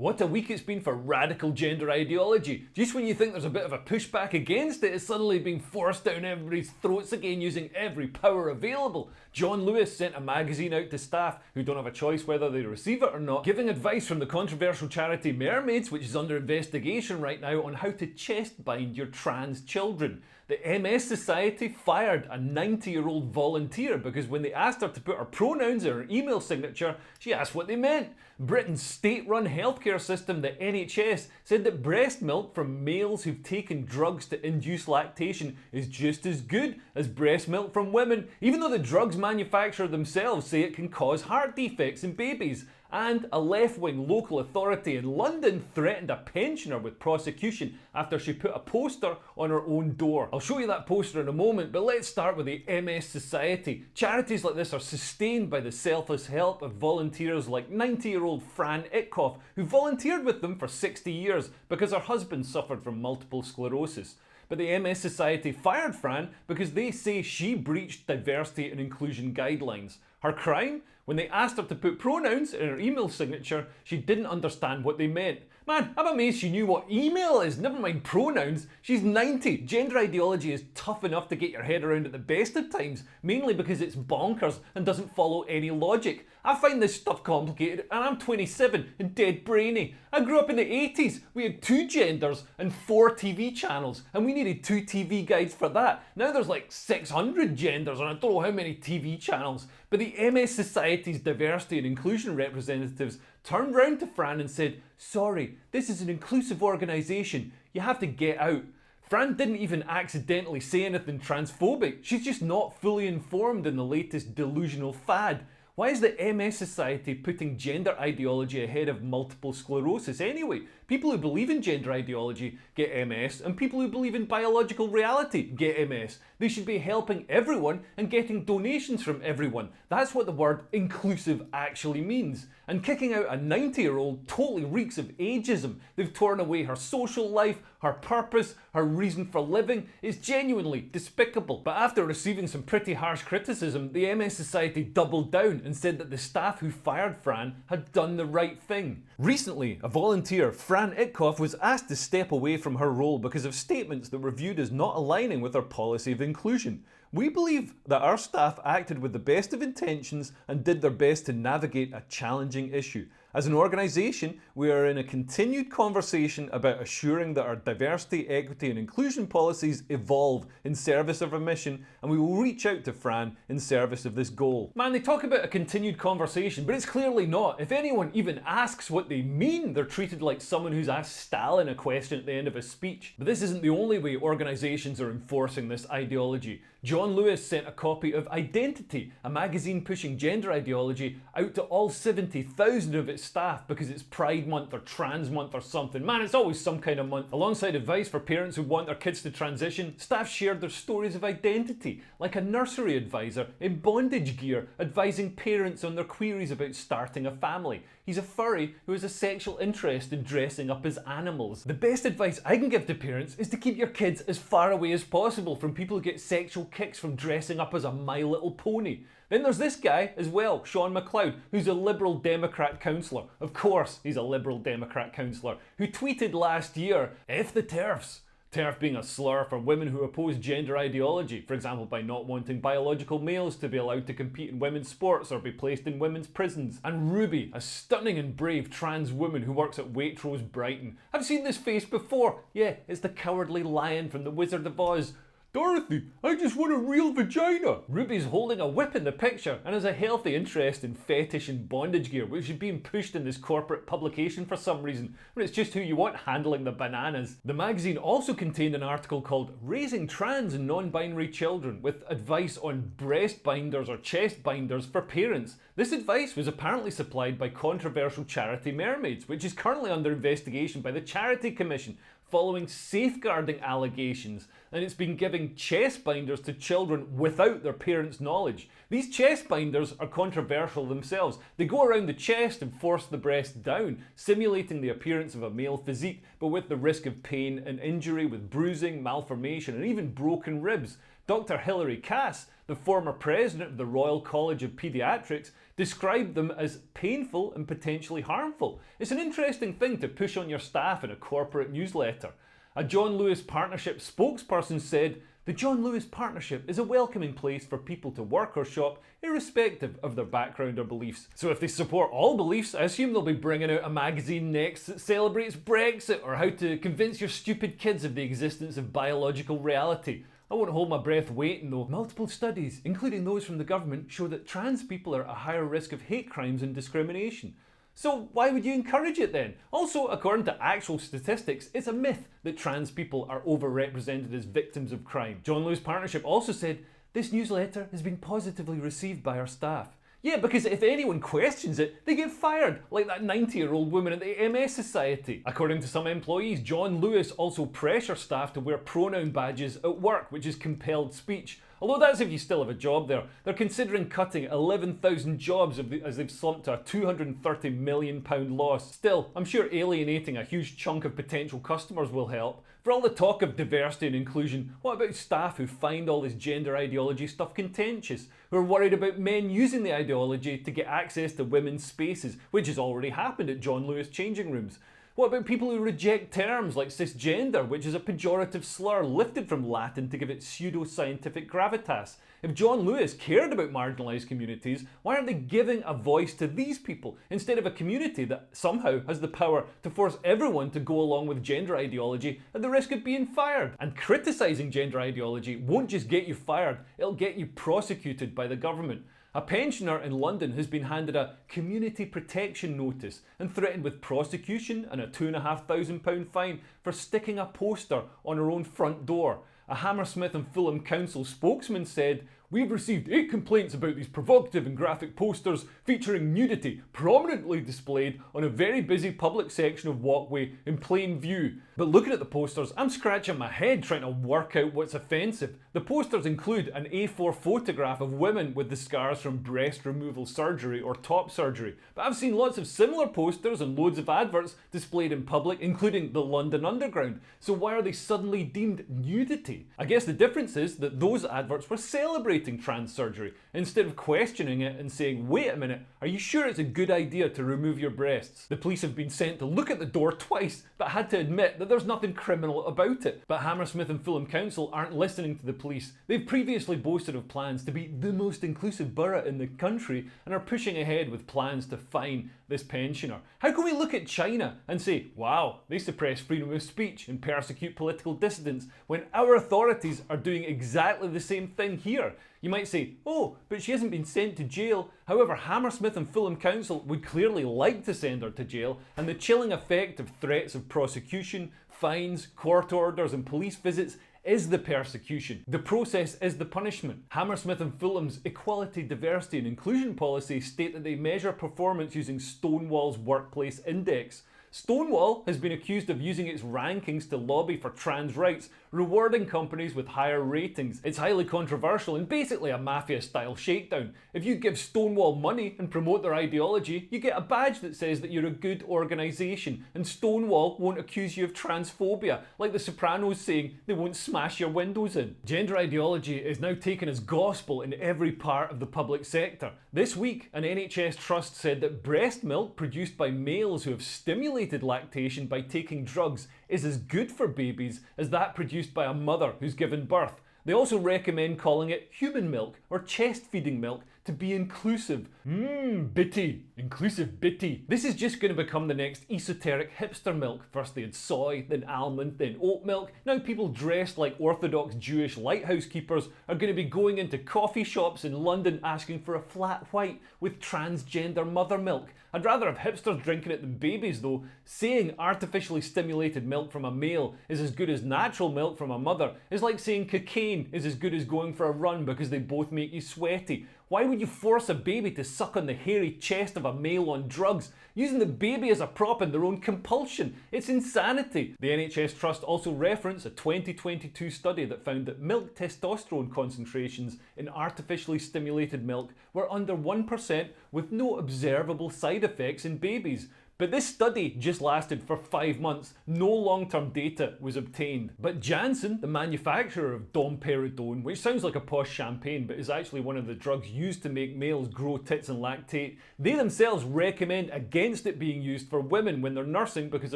What a week it's been for radical gender ideology. Just when you think there's a bit of a pushback against it, it's suddenly being forced down everybody's throats again using every power available. John Lewis sent a magazine out to staff who don't have a choice whether they receive it or not, giving advice from the controversial charity Mermaids, which is under investigation right now, on how to chest bind your trans children. The MS Society fired a 90-year-old volunteer because when they asked her to put her pronouns in her email signature, she asked what they meant. Britain's state-run healthcare system, the NHS, said that breast milk from males who've taken drugs to induce lactation is just as good as breast milk from women, even though the drugs manufacturer themselves say it can cause heart defects in babies. And a left-wing local authority in London threatened a pensioner with prosecution after she put a poster on her own door. I'll show you that poster in a moment, but let's start with the MS Society. Charities like this are sustained by the selfless help of volunteers like 90-year-old Fran Itkoff, who volunteered with them for 60 years because her husband suffered from multiple sclerosis. But the MS Society fired Fran because they say she breached diversity and inclusion guidelines. Her crime? When they asked her to put pronouns in her email signature, she didn't understand what they meant. Man, I'm amazed she knew what email is, never mind pronouns. She's 90. Gender ideology is tough enough to get your head around at the best of times, mainly because it's bonkers and doesn't follow any logic. I find this stuff complicated and I'm 27 and dead brainy. I grew up in the 80s. We had 2 genders and 4 TV channels and we needed 2 TV guides for that. Now there's like 600 genders and I don't know how many TV channels. But the MS Society's diversity and inclusion representatives turned round to Fran and said, "Sorry, this is an inclusive organisation. You have to get out." Fran didn't even accidentally say anything transphobic. She's just not fully informed in the latest delusional fad. Why is the MS Society putting gender ideology ahead of multiple sclerosis anyway? People who believe in gender ideology get MS, and people who believe in biological reality get MS. They should be helping everyone and getting donations from everyone. That's what the word inclusive actually means. And kicking out a 90-year-old totally reeks of ageism. They've torn away her social life, her purpose, her reason for living. It's genuinely despicable. But after receiving some pretty harsh criticism, the MS Society doubled down and said that the staff who fired Fran had done the right thing. Recently, a volunteer, Fran Itkoff, was asked to step away from her role because of statements that were viewed as not aligning with her policy of inclusion. We believe that our staff acted with the best of intentions and did their best to navigate a challenging issue. As an organisation, we are in a continued conversation about assuring that our diversity, equity and inclusion policies evolve in service of our mission, and we will reach out to Fran in service of this goal. Man, they talk about a continued conversation, but it's clearly not. If anyone even asks what they mean, they're treated like someone who's asked Stalin a question at the end of a speech. But this isn't the only way organisations are enforcing this ideology. John Lewis sent a copy of Identity, a magazine pushing gender ideology, out to all 70,000 of its staff because it's Pride Month or Trans Month or something. Man, it's always some kind of month. Alongside advice for parents who want their kids to transition, staff shared their stories of identity, like a nursery advisor in bondage gear advising parents on their queries about starting a family. He's a furry who has a sexual interest in dressing up as animals. The best advice I can give to parents is to keep your kids as far away as possible from people who get sexual kicks from dressing up as a My Little Pony. Then there's this guy as well, Sean McLeod, who's a Liberal Democrat councillor. Of course he's a Liberal Democrat councillor, who tweeted last year, "F the TERFs." TERF being a slur for women who oppose gender ideology, for example by not wanting biological males to be allowed to compete in women's sports or be placed in women's prisons. And Ruby, a stunning and brave trans woman who works at Waitrose Brighton. I've seen this face before. Yeah, it's the cowardly lion from The Wizard of Oz. "Dorothy, I just want a real vagina." Ruby's holding a whip in the picture and has a healthy interest in fetish and bondage gear, which is being pushed in this corporate publication for some reason, when it's just who you want handling the bananas. The magazine also contained an article called "Raising Trans and Non-Binary Children" with advice on breast binders or chest binders for parents. This advice was apparently supplied by controversial charity Mermaids, which is currently under investigation by the Charity Commission following safeguarding allegations, and it's been giving chest binders to children without their parents' knowledge. These chest binders are controversial themselves. They go around the chest and force the breast down, simulating the appearance of a male physique, but with the risk of pain and injury, with bruising, malformation and even broken ribs. Dr. Hilary Cass, the the former president of the Royal College of Paediatrics, described them as painful and potentially harmful. It's an interesting thing to push on your staff in a corporate newsletter. A John Lewis Partnership spokesperson said, "The John Lewis Partnership is a welcoming place for people to work or shop, irrespective of their background or beliefs." So if they support all beliefs, I assume they'll be bringing out a magazine next that celebrates Brexit or how to convince your stupid kids of the existence of biological reality. I won't hold my breath waiting though. Multiple studies, including those from the government, show that trans people are at a higher risk of hate crimes and discrimination. So why would you encourage it then? Also, according to actual statistics, it's a myth that trans people are overrepresented as victims of crime. John Lewis Partnership also said, "This newsletter has been positively received by our staff." Yeah, because if anyone questions it, they get fired, like that 90-year-old woman at the MS Society. According to some employees, John Lewis also pressures staff to wear pronoun badges at work, which is compelled speech. Although that's if you still have a job there. They're considering cutting 11,000 jobs as they've slumped to a £230 million loss. Still, I'm sure alienating a huge chunk of potential customers will help. For all the talk of diversity and inclusion, what about staff who find all this gender ideology stuff contentious? Who are worried about men using the ideology to get access to women's spaces, which has already happened at John Lewis changing rooms? What about people who reject terms like cisgender, which is a pejorative slur lifted from Latin to give it pseudo-scientific gravitas? If John Lewis cared about marginalised communities, why aren't they giving a voice to these people instead of a community that somehow has the power to force everyone to go along with gender ideology at the risk of being fired? And criticising gender ideology won't just get you fired, it'll get you prosecuted by the government. A pensioner in London has been handed a community protection notice and threatened with prosecution and a £2,500 fine for sticking a poster on her own front door. A Hammersmith and Fulham council spokesman said, "We've received 8 complaints about these provocative and graphic posters featuring nudity prominently displayed on a very busy public section of walkway in plain view. But looking at the posters, I'm scratching my head trying to work out what's offensive. The posters include an A4 photograph of women with the scars from breast removal surgery or top surgery. But I've seen lots of similar posters and loads of adverts displayed in public, including the London Underground. So why are they suddenly deemed nudity?" I guess the difference is that those adverts were celebrating trans surgery instead of questioning it and saying, "Wait a minute, are you sure it's a good idea to remove your breasts?" The police have been sent to look at the door twice, but had to admit that there's nothing criminal about it. But Hammersmith and Fulham Council aren't listening to the police. They've previously boasted of plans to be the most inclusive borough in the country and are pushing ahead with plans to fine this pensioner. How can we look at China and say, wow, they suppress freedom of speech and persecute political dissidents, when our authorities are doing exactly the same thing here? You might say, oh, but she hasn't been sent to jail. However, Hammersmith and Fulham Council would clearly like to send her to jail, and the chilling effect of threats of prosecution, fines, court orders and police visits is the persecution. The process is the punishment. Hammersmith and Fulham's Equality, Diversity and Inclusion policy state that they measure performance using Stonewall's Workplace Index. Stonewall has been accused of using its rankings to lobby for trans rights, rewarding companies with higher ratings. It's highly controversial and basically a mafia-style shakedown. If you give Stonewall money and promote their ideology, you get a badge that says that you're a good organisation, and Stonewall won't accuse you of transphobia, like the Sopranos saying they won't smash your windows in. Gender ideology is now taken as gospel in every part of the public sector. This week, an NHS trust said that breast milk produced by males who have stimulated lactation by taking drugs is as good for babies as that produced by a mother who's given birth. They also recommend calling it human milk or chest-feeding milk to be inclusive. Bitty. Inclusive bitty. This is just going to become the next esoteric hipster milk. First they had soy, then almond, then oat milk. Now people dressed like Orthodox Jewish lighthouse keepers are going to be going into coffee shops in London asking for a flat white with transgender mother milk. I'd rather have hipsters drinking it than babies though. Saying artificially stimulated milk from a male is as good as natural milk from a mother is like saying cocaine is as good as going for a run because they both make you sweaty. Why would you force a baby to suck on the hairy chest of a male on drugs, using the baby as a prop in their own compulsion? It's insanity. The NHS Trust also reference a 2022 study that found that milk testosterone concentrations in artificially stimulated milk were under 1% with no observable side effects in babies. But this study just lasted for 5 months. No long-term data was obtained. But Janssen, the manufacturer of domperidone, which sounds like a posh champagne but is actually one of the drugs used to make males grow tits and lactate, they themselves recommend against it being used for women when they're nursing because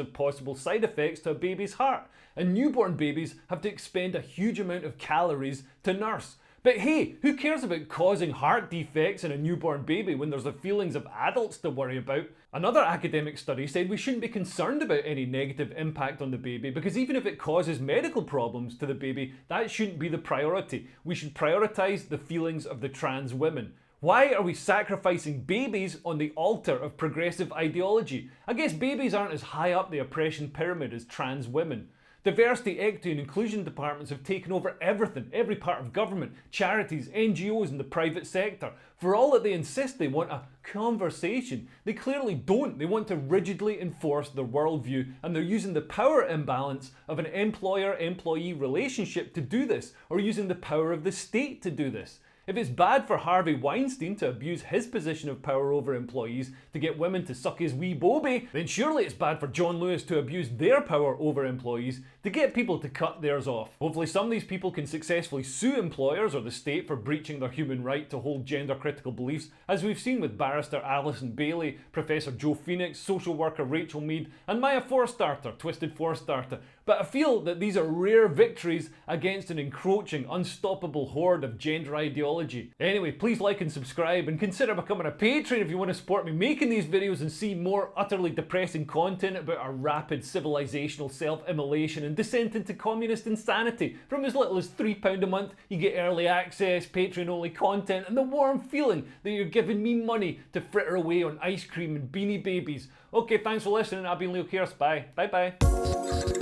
of possible side effects to a baby's heart. And newborn babies have to expend a huge amount of calories to nurse. But hey, who cares about causing heart defects in a newborn baby when there's the feelings of adults to worry about? Another academic study said we shouldn't be concerned about any negative impact on the baby because even if it causes medical problems to the baby, that shouldn't be the priority. We should prioritise the feelings of the trans women. Why are we sacrificing babies on the altar of progressive ideology? I guess babies aren't as high up the oppression pyramid as trans women. Diversity, equity and inclusion departments have taken over everything, every part of government, charities, NGOs and the private sector. For all that they insist they want a conversation, they clearly don't. They want to rigidly enforce their worldview, and they're using the power imbalance of an employer-employee relationship to do this, or using the power of the state to do this. If it's bad for Harvey Weinstein to abuse his position of power over employees to get women to suck his wee bobby, then surely it's bad for John Lewis to abuse their power over employees to get people to cut theirs off. Hopefully some of these people can successfully sue employers or the state for breaching their human right to hold gender-critical beliefs, as we've seen with barrister Alison Bailey, Professor Joe Phoenix, social worker Rachel Mead, and Maya Forstater, Twisted Forstater. But I feel that these are rare victories against an encroaching, unstoppable horde of gender ideology. Anyway, please like and subscribe and consider becoming a patron if you want to support me making these videos and see more utterly depressing content about our rapid civilizational self-immolation and descent into communist insanity. From as little as £3 a month, you get early access, Patreon-only content, and the warm feeling that you're giving me money to fritter away on ice cream and beanie babies. Okay, thanks for listening. I've been Leo Kearse. Bye. Bye-bye.